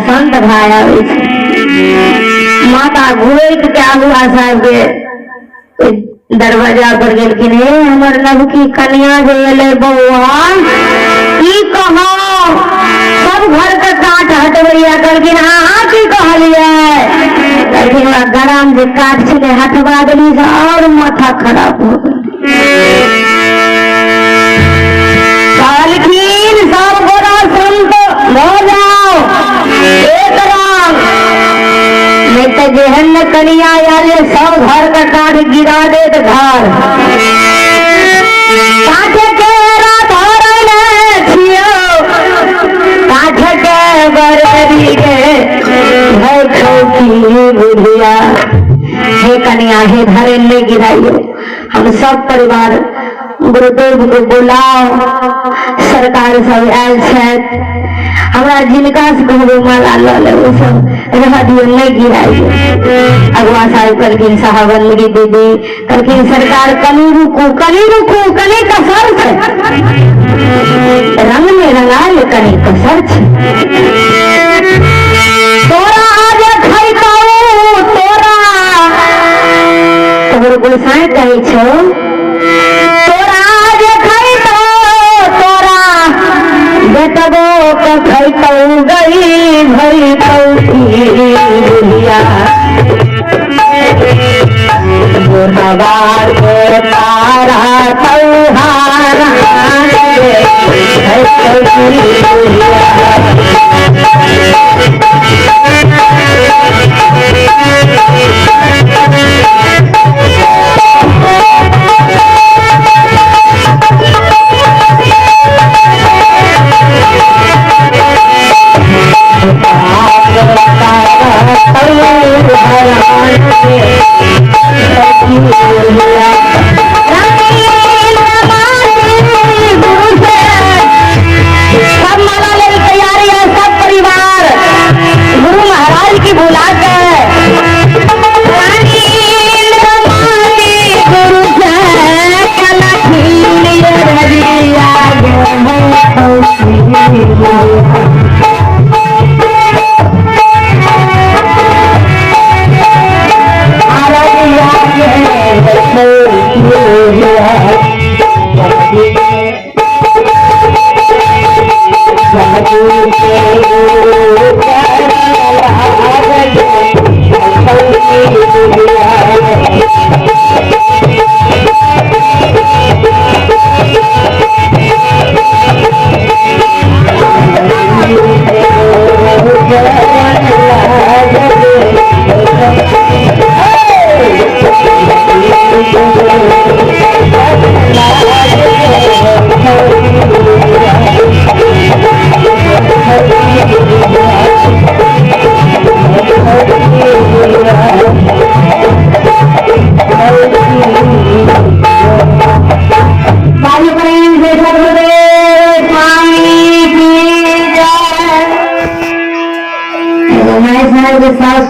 संत भाई माता घूर के हुआ साहब के दरवाजा पर गेलखिन हे हमर नभ की कन्या जे बउआ की कहो सब घर के काट हटवैया कहलखिन हाँ की कहलिए कहलखिन गरम जे काट छे हटवा देली और माथा खराब हो गई कहलखिन सब गोरा संत हो जाओ एक राम नहीं तो जेहन कनिया आले सब घर का काट गिरा दे तो घर काठ के काठ के बरेरी बुढ़िया हे कनिया हे धरे नहीं गिराइए हम सब परिवार गुरुदेव को बुलाओ सरकार सब आयल छथि हमरा जिनका से कहबो माला ल ले वो सब रह दियो नहीं गिराइए अगवा साहब कहलखिन साहबन मेरी दीदी कहलखिन सरकार कनी रुकू कनी कसर छे रंग में रंगाल कनी कसर छे तोरा आज खैतौ तोरा तोहर गुलसाई कहै छौ बेटबो के खैतौ गई भैतौ बुढ़िया गोरबार के तारा तौहारा सास